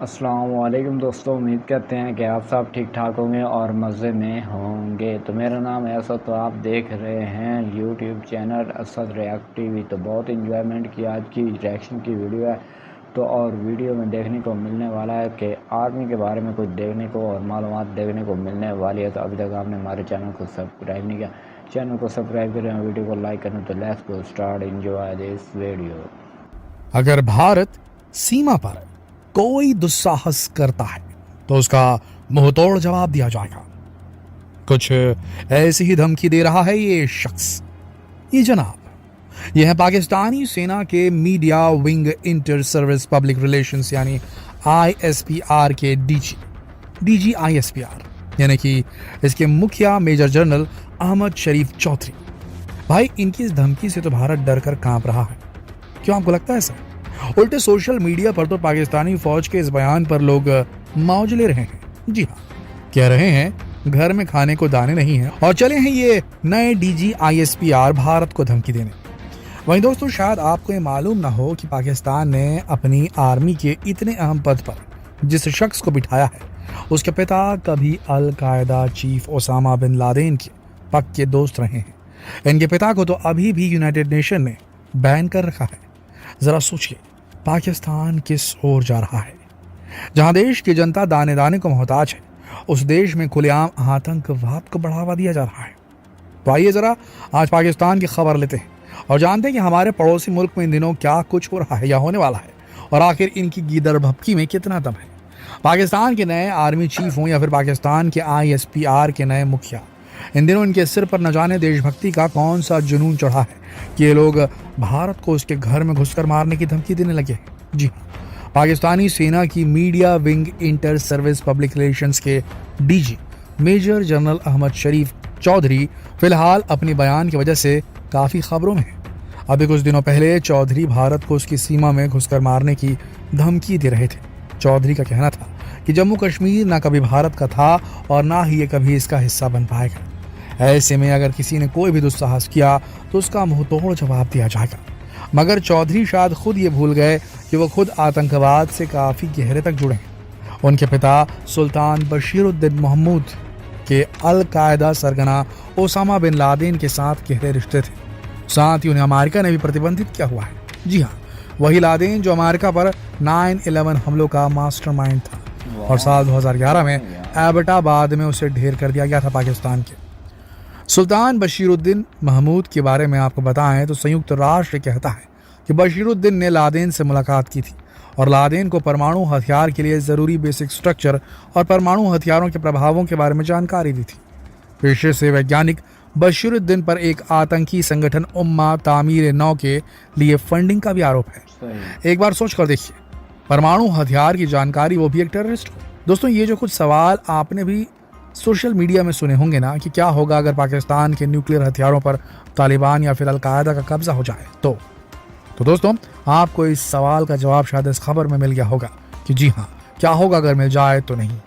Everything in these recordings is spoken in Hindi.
अस्सलाम वालेकुम दोस्तों, उम्मीद करते हैं कि आप सब ठीक ठाक होंगे और मज़े में होंगे। तो मेरा नाम है असद, तो आप देख रहे हैं YouTube channel Asad react TV. तो बहुत इंजॉयमेंट की आज की रिएक्शन की वीडियो है। तो और वीडियो में देखने को मिलने वाला है कि आर्मी के बारे में कुछ देखने को और मालूमात देखने को मिलने वाली है। तो अभी तक आपने हमारे चैनल को सब्सक्राइब नहीं किया, चैनल को सब्सक्राइब करें और वीडियो को लाइक करें। तो let's go start, enjoy this video. अगर भारत सीमा पर कोई दुस्साहस करता है तो उसका मुंहतोड़ जवाब दिया जाएगा। कुछ ऐसी ही धमकी दे रहा है ये शख्स, ये जनाब। यह है पाकिस्तानी सेना के media wing inter service public relations यानी ISPR के डीजी ISPR यानी कि इसके मुखिया मेजर जनरल अहमद शरीफ चौधरी। भाई, इनकी इस धमकी से तो भारत डर कर कांप रहा है। क्यों आपको लगता है ऐसा? उल्टे सोशल मीडिया पर तो पाकिस्तानी फौज के इस बयान पर लोग मौज ले रहे हैं। जी हाँ, कह रहे हैं घर में खाने को दाने नहीं हैं और चले हैं ये नए डीजी ISPR भारत को धमकी देने। वहीं दोस्तों, शायद आपको ये मालूम ना हो कि पाकिस्तान ने अपनी आर्मी के इतने अहम पद पर जिस शख्स को बिठाया है, उसके पिता कभी अल कायदा चीफ ओसामा बिन लादेन के पक्के दोस्त रहे हैं। इनके पिता को तो अभी भी यूनाइटेड नेशन ने बैन कर रखा है। जरा सोचिए, पाकिस्तान किस ओर जा रहा है? जहां देश की जनता दाने दाने को मोहताज है, उस देश में खुलेआम आतंकवाद को बढ़ावा दिया जा रहा है। तो आइए जरा आज पाकिस्तान की खबर लेते हैं और जानते हैं कि हमारे पड़ोसी मुल्क में इन दिनों क्या कुछ हो रहा है या होने वाला है, और आखिर इनकी गीदड़ भभकी में कितना दम है। पाकिस्तान के नए आर्मी चीफ हों या फिर पाकिस्तान के ISPR के नए मुखिया, इन दिनों इनके सिर पर न जाने देशभक्ति का कौन सा जुनून चढ़ा है कि ये लोग भारत को उसके घर में घुसकर मारने की धमकी देने लगे। जी हाँ, पाकिस्तानी सेना की media wing inter service public relations के डीजी मेजर जनरल अहमद शरीफ चौधरी फिलहाल अपने बयान की वजह से काफ़ी खबरों में है। अभी कुछ दिनों पहले चौधरी भारत को उसकी सीमा में घुसकर मारने की धमकी दे रहे थे। चौधरी का कहना था कि जम्मू कश्मीर ना कभी भारत का था और ना ही ये कभी इसका हिस्सा बन पाएगा। ऐसे में अगर किसी ने कोई भी दुस्साहस किया तो उसका मुंहतोड़ जवाब दिया जाएगा। मगर चौधरी शायद खुद ये भूल गए कि वो खुद आतंकवाद से काफ़ी गहरे तक जुड़े हैं। उनके पिता सुल्तान बशीरुद्दीन महमूद के अल कायदा सरगना ओसामा बिन लादेन के साथ गहरे रिश्ते थे। साथ ही उन्हें अमेरिका ने भी प्रतिबंधित किया हुआ है। जी हाँ, वही लादेन जो अमेरिका पर 9/11 हमलों का मास्टरमाइंड था और साल 2011 में एबटाबाद में उसे ढेर कर दिया गया था पाकिस्तान के। सुल्तान बशीरुद्दीन महमूद के बारे में आपको बताएं तो संयुक्त राष्ट्र कहता है कि बशीरुद्दीन ने लादेन से मुलाकात की थी और लादेन को परमाणु हथियार के लिए ज़रूरी बेसिक स्ट्रक्चर और परमाणु हथियारों के प्रभावों के बारे में जानकारी दी थी। पेशे से वैज्ञानिक बशीरुद्दीन पर एक आतंकी संगठन उम्मा तामीर नौ के लिए फंडिंग का भी आरोप है। एक बार सोच कर देखिए, परमाणु हथियार की जानकारी, वो भी एक टेररिस्ट को। दोस्तों, ये जो कुछ सवाल आपने भी सोशल मीडिया में सुने होंगे ना कि क्या होगा अगर पाकिस्तान के न्यूक्लियर हथियारों पर तालिबान या फिर अल-कायदा का कब्जा हो जाए, तो दोस्तों आपको इस सवाल का जवाब शायद इस खबर में मिल गया होगा कि जी हाँ, क्या होगा अगर मिल जाए तो नहीं।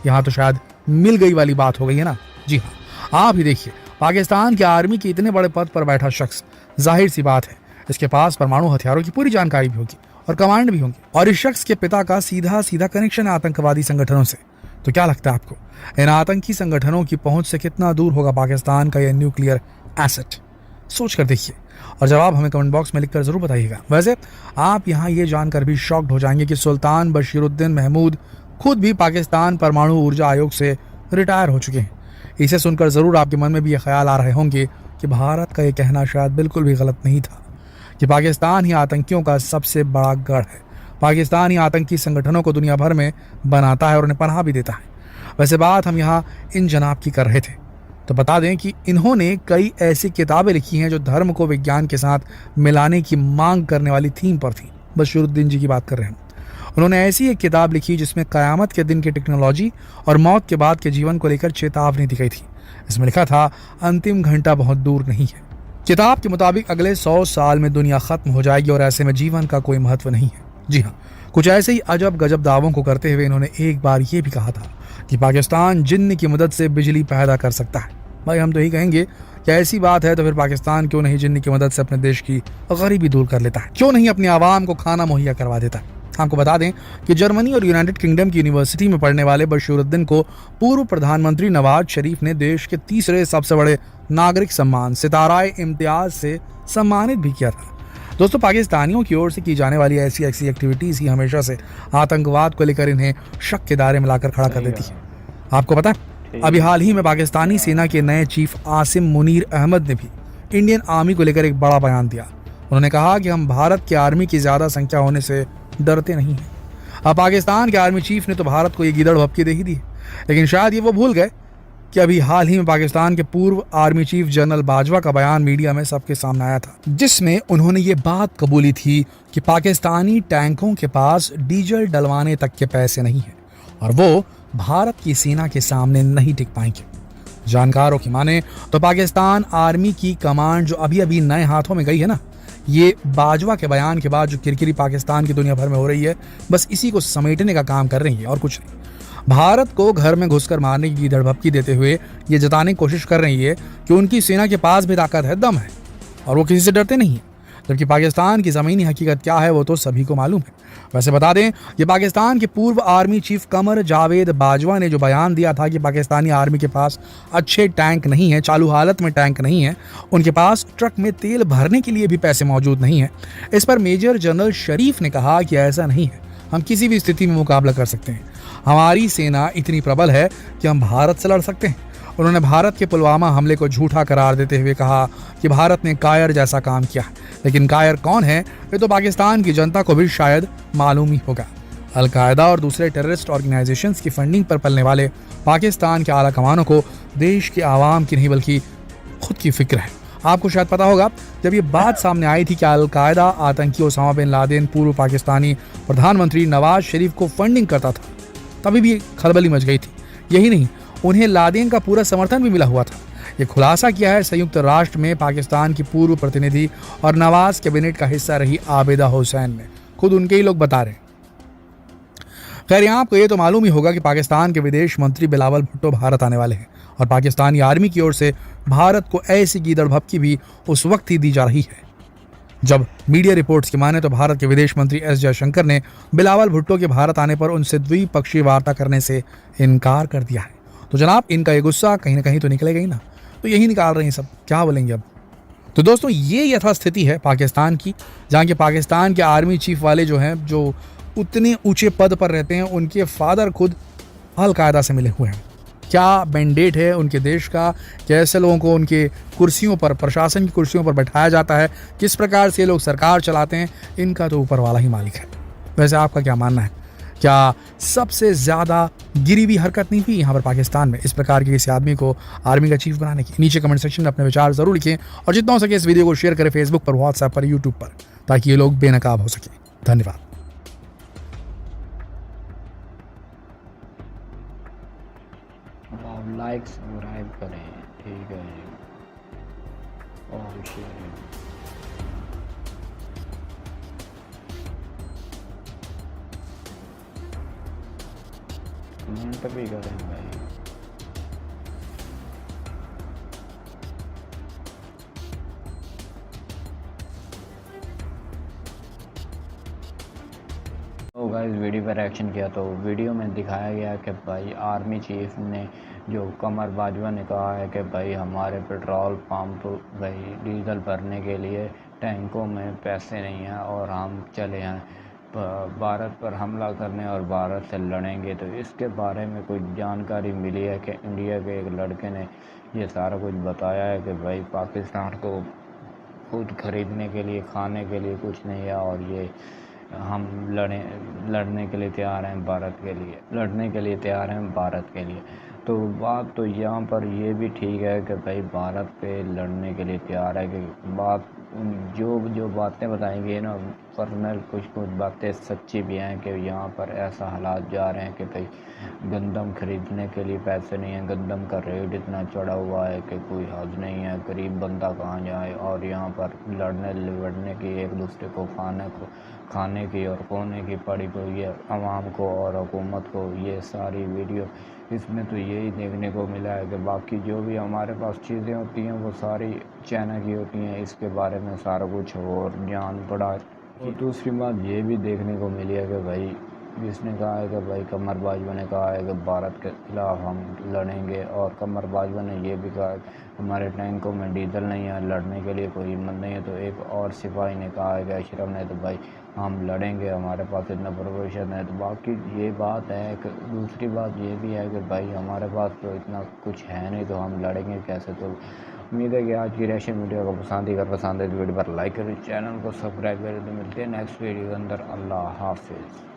यहाँ तो शायद मिल गई वाली बात हो गई है ना। जी हाँ, आप ही देखिए, पाकिस्तान की आर्मी के इतने बड़े पद पर बैठा शख्स, जाहिर सी बात है इसके पास परमाणु हथियारों की पूरी जानकारी भी होगी और कमांड भी होंगी, और इस शख्स के पिता का सीधा सीधा कनेक्शन है आतंकवादी संगठनों से। तो क्या लगता है आपको, इन आतंकी संगठनों की पहुंच से कितना दूर होगा पाकिस्तान का यह न्यूक्लियर एसेट? सोच कर देखिए और जवाब हमें कमेंट बॉक्स में लिखकर जरूर बताइएगा। वैसे आप यहाँ ये जानकर भी शॉक्ड हो जाएंगे कि सुल्तान बशीरुद्दीन महमूद खुद भी पाकिस्तान परमाणु ऊर्जा आयोग से रिटायर हो चुके हैं। इसे सुनकर जरूर आपके मन में भी ये ख्याल आ रहे होंगे कि भारत का ये कहना शायद बिल्कुल भी गलत नहीं था कि पाकिस्तान ही आतंकियों का सबसे बड़ा गढ़ है। पाकिस्तान ही आतंकी संगठनों को दुनिया भर में बनाता है और उन्हें पनाह भी देता है। वैसे बात हम यहाँ इन जनाब की कर रहे थे, तो बता दें कि इन्होंने कई ऐसी किताबें लिखी हैं जो धर्म को विज्ञान के साथ मिलाने की मांग करने वाली थीम पर थी। बशीरुद्दीन जी की बात कर रहे हैं। उन्होंने ऐसी एक किताब लिखी जिसमें क़यामत के दिन की टेक्नोलॉजी और मौत के बाद के जीवन को लेकर चेतावनी दी गई थी। इसमें लिखा था, अंतिम घंटा बहुत दूर नहीं है। किताब के मुताबिक अगले 100 साल में दुनिया खत्म हो जाएगी और ऐसे में जीवन का कोई महत्व नहीं है। जी हाँ, कुछ ऐसे ही अजब गजब दावों को करते हुए इन्होंने एक बार ये भी कहा था कि पाकिस्तान जिन्न की मदद से बिजली पैदा कर सकता है। भाई, हम तो यही कहेंगे कि ऐसी बात है तो फिर पाकिस्तान क्यों नहीं जिन्न की मदद से अपने देश की गरीबी दूर कर लेता है? क्यों नहीं अपनी आवाम को खाना मुहैया करवा देता है? आपको बता दें कि जर्मनी और यूनाइटेड किंगडम की यूनिवर्सिटी में पढ़ने वाले बशीरुद्दीन को पूर्व प्रधानमंत्री नवाज शरीफ ने देश के तीसरे सबसे बड़े नागरिक सम्मान सिताराए इम्तियाज से सम्मानित भी किया था। दोस्तों, पाकिस्तानियों की ओर से की जाने वाली ऐसी ऐसी एक्टिविटीज ही हमेशा से आतंकवाद को लेकर इन्हें शक के दायरे में लाकर खड़ा कर देती है। आपको पता है, अभी हाल ही में पाकिस्तानी सेना के नए चीफ आसिम मुनीर अहमद ने भी इंडियन आर्मी को लेकर एक बड़ा बयान दिया। उन्होंने कहा कि हम भारत की आर्मी की ज्यादा संख्या होने से डरते नहीं हैं। अब पाकिस्तान के आर्मी चीफ ने तो भारत को ये गीदड़ भपकी दे ही दी, लेकिन शायद ये वो भूल गए कि अभी हाल ही में पाकिस्तान के पूर्व आर्मी चीफ जनरल बाजवा का बयान मीडिया में सबके सामने आया था, जिसमें उन्होंने ये बात कबूली थी कि पाकिस्तानी टैंकों के पास डीजल डलवाने तक के पैसे नहीं हैं और वो भारत की सेना के सामने नहीं टिक पाएंगे। जानकारों की माने तो पाकिस्तान आर्मी की कमांड जो अभी अभी नए हाथों में गई है ना, ये बाजवा के बयान के बाद जो किरकिरी पाकिस्तान की दुनिया भर में हो रही है, बस इसी को समेटने का काम कर रही है और कुछ नहीं। भारत को घर में घुसकर मारने की धड़भपकी देते हुए ये जताने की कोशिश कर रही है कि उनकी सेना के पास भी ताकत है, दम है और वो किसी से डरते नहीं है, जबकि पाकिस्तान की ज़मीनी हकीकत क्या है वो तो सभी को मालूम है। वैसे बता दें, ये पाकिस्तान के पूर्व आर्मी चीफ कमर जावेद बाजवा ने जो बयान दिया था कि पाकिस्तानी आर्मी के पास अच्छे टैंक नहीं है, चालू हालत में टैंक नहीं है, उनके पास ट्रक में तेल भरने के लिए भी पैसे मौजूद नहीं है, इस पर मेजर जनरल शरीफ ने कहा कि ऐसा नहीं है, हम किसी भी स्थिति में मुकाबला कर सकते हैं, हमारी सेना इतनी प्रबल है कि हम भारत से लड़ सकते हैं। उन्होंने भारत के पुलवामा हमले को झूठा करार देते हुए कहा कि भारत ने कायर जैसा काम किया, लेकिन कायर कौन है ये तो पाकिस्तान की जनता को भी शायद मालूम ही होगा। अलकायदा और दूसरे टेररिस्ट ऑर्गेनाइजेशंस की फंडिंग पर पलने वाले पाकिस्तान के आला कमानों को देश के आवाम की नहीं बल्कि खुद की फिक्र है। आपको शायद पता होगा, जब ये बात सामने आई थी कि अलकायदा आतंकी ओसामा बिन लादेन पूर्व पाकिस्तानी प्रधानमंत्री नवाज शरीफ को फंडिंग करता था, तभी भी खलबली मच गई थी। यही नहीं, उन्हें लादेन का पूरा समर्थन भी मिला हुआ था। ये खुलासा किया है संयुक्त राष्ट्र में पाकिस्तान की पूर्व प्रतिनिधि और नवाज कैबिनेट का हिस्सा रही आबिदा हुसैन ने, खुद उनके ही लोग बता रहे हैं। खैर, यहाँ आपको ये तो मालूम ही होगा कि पाकिस्तान के विदेश मंत्री बिलावल भुट्टो भारत आने वाले हैं और पाकिस्तानी आर्मी की ओर से भारत को ऐसी गीदड़ भपकी भी उस वक्त ही दी जा रही है जब मीडिया रिपोर्ट्स की माने तो भारत के विदेश मंत्री एस जयशंकर ने बिलावल भुट्टो के भारत आने पर उनसे द्विपक्षीय वार्ता करने से इनकार कर दिया है। तो जनाब, इनका ये गुस्सा कहीं ना कहीं तो निकलेगा ही ना, तो यही निकाल रहे हैं सब, क्या बोलेंगे अब। तो दोस्तों, ये यथास्थिति है पाकिस्तान की, जहाँ के पाकिस्तान के आर्मी चीफ वाले जो हैं, जो उतने ऊंचे पद पर रहते हैं, उनके फादर खुद अलकायदा से मिले हुए हैं। क्या मैंडेट है उनके देश का, कैसे लोगों को उनके कुर्सियों पर, प्रशासन की कुर्सियों पर बैठाया जाता है, किस प्रकार से लोग सरकार चलाते हैं, इनका तो ऊपर वाला ही मालिक है। वैसे आपका क्या मानना है? क्या सबसे ज़्यादा गिरी हुई हरकत नहीं हुई यहाँ पर पाकिस्तान में इस प्रकार के किसी आदमी को आर्मी का चीफ बनाने की? नीचे कमेंट सेक्शन में अपने विचार ज़रूर लिखें और जितना हो सके इस वीडियो को शेयर करें फेसबुक पर, व्हाट्सएप पर, यूट्यूब पर, ताकि ये लोग बेनकाब हो सके। धन्यवाद। आप लाइक सब्सक्राइब करें, ठीक है जी, और शेयर कमेंट भी करें भाई। तो गाइस, वीडियो पर एक्शन किया तो वीडियो में दिखाया गया कि भाई आर्मी चीफ ने जो कमर बाजवा ने कहा है कि भाई हमारे पेट्रोल पंप भाई डीजल भरने के लिए टैंकों में पैसे नहीं हैं और हम चले हैं भारत पर हमला करने और भारत से लड़ेंगे। तो इसके बारे में कुछ जानकारी मिली है कि इंडिया के एक लड़के ने ये सारा कुछ बताया है कि भाई पाकिस्तान को खुद खरीदने के लिए, खाने के लिए कुछ नहीं है और ये हम लड़ने के लिए तैयार हैं भारत के लिए, लड़ने के लिए तैयार हैं भारत के लिए। तो बात तो यहाँ पर ये भी ठीक है कि भाई भारत पे लड़ने के लिए तैयार है, कि बात जो बातें बताएंगे ना पर्सनल, कुछ बातें सच्ची भी हैं कि यहाँ पर ऐसा हालात जा रहे हैं कि भाई गंदम खरीदने के लिए पैसे नहीं हैं, गंदम का रेट इतना चढ़ा हुआ है कि कोई हद नहीं है, गरीब बंदा कहाँ जाए, और यहाँ पर लड़ने की, एक दूसरे को खाने की और खोने की पड़ी हुई है आवाम को और हुकूमत को। ये सारी वीडियो इसमें तो यही देखने को मिला है कि बाकी जो भी हमारे पास चीज़ें होती हैं वो सारी चाइना की होती हैं, इसके बारे में सारा कुछ और जान पड़ा और दूसरी बात ये भी देखने को मिली है कि भाई जिसने कहा है कि भाई कमर बाजवा ने कहा है कि भारत के खिलाफ हम लड़ेंगे, और कमर बाजवा ने ये भी कहा है कि हमारे टैंकों में डीजल नहीं है, लड़ने के लिए कोई हिम्मत नहीं है। तो एक और सिपाही ने कहा है कि अशरफ ने, तो भाई हम लड़ेंगे, हमारे पास इतना प्रोविज़न है। तो बाकी ये बात है कि दूसरी बात ये भी है कि भाई हमारे पास तो इतना कुछ है नहीं, तो हम लड़ेंगे कैसे। तो उम्मीद है कि आज की रिएक्शन वीडियो को पसंद ही पसंद है तो वीडियो पर लाइक करें, चैनल को सब्सक्राइब करें। तो मिलते हैं नेक्स्ट वीडियो के अंदर। अल्लाह हाफिज़।